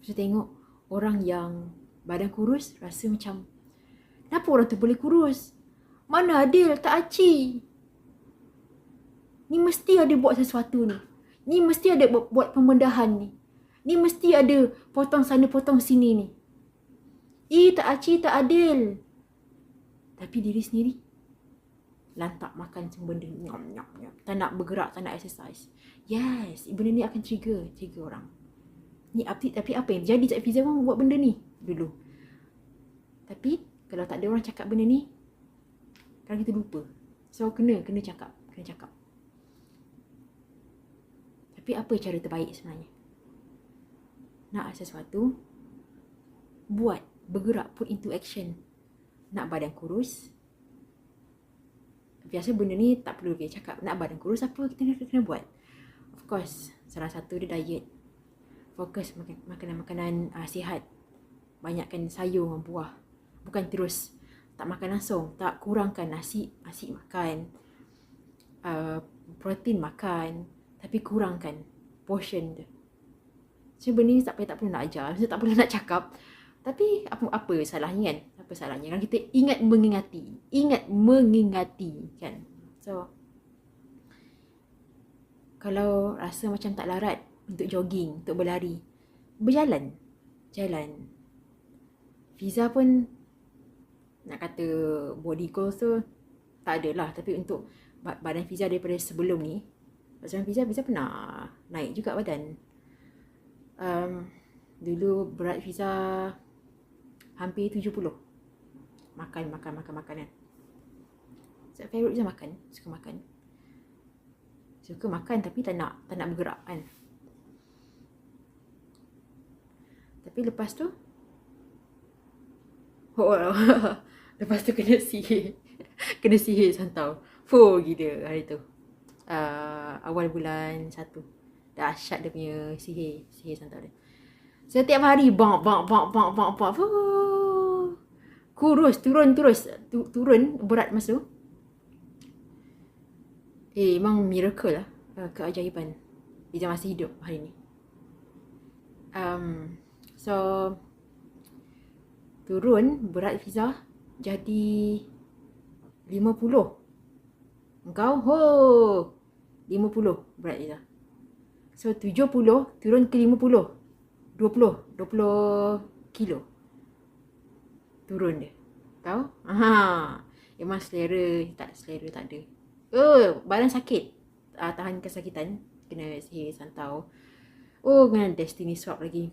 Saya tengok orang yang badan kurus rasa macam, kenapa orang tu boleh kurus? Mana adil, tak aci. Ni mesti ada buat sesuatu ni. Ni mesti ada buat pembedahan ni. Ni mesti ada potong sana, potong sini ni. Tak aci, tak adil. Tapi diri sendiri lantak makan semua benda. Nyam, nyam, nyam. Tak nak bergerak, tak nak exercise. Yes, benda ni akan trigger orang. Ni tapi apa yang jadi Cik Fiza pun buat benda ni dulu. Tapi kalau tak ada orang cakap benda ni, kan kita lupa. So kena cakap. Tapi apa cara terbaik sebenarnya? Nak sesuatu, buat, bergerak, put into action. Nak badan kurus, biasa benda ni tak perlu kita cakap. Nak badan kurus, apa kita kena buat? Of course, salah satu dia diet. Fokus makanan-makanan sihat. Banyakkan sayur dan buah. Bukan terus tak makan langsung. Tak, kurangkan nasi makan. Protein makan. Tapi kurangkan portion dia. So benda ni tak perlu nak ajar. Tak perlu nak cakap. Tapi apa salahnya kan? Apa salahnya kan kita ingat mengingati kan. So kalau rasa macam tak larat untuk jogging, untuk berlari, jalan. Fiza pun nak kata body goals tu tak adalah, tapi untuk badan Fiza daripada sebelum ni, sebelum Fiza pernah naik juga badan. Dulu berat Fiza hampir 70. Makan kan. Sebab favorite Fiza makan, suka makan tapi tak nak bergerak kan. Tapi lepas tu lepas tu kena sihir santau. Gila hari tu. Awal bulan 1. Dahsyat dia punya sihir santau dia. Setiap hari bang. Kurus, turun berat masa tu. Memang miracle lah. Keajaiban. Dia masih hidup hari ni. So turun berat Fiza jadi 50. Engkau 50 berat Fiza. So 70 turun ke 50. 20 kilo turun dia. Tahu? Memang selera tak ada. Badan sakit. Tahan kesakitan, kena sihir santau. Kena destiny swap lagi.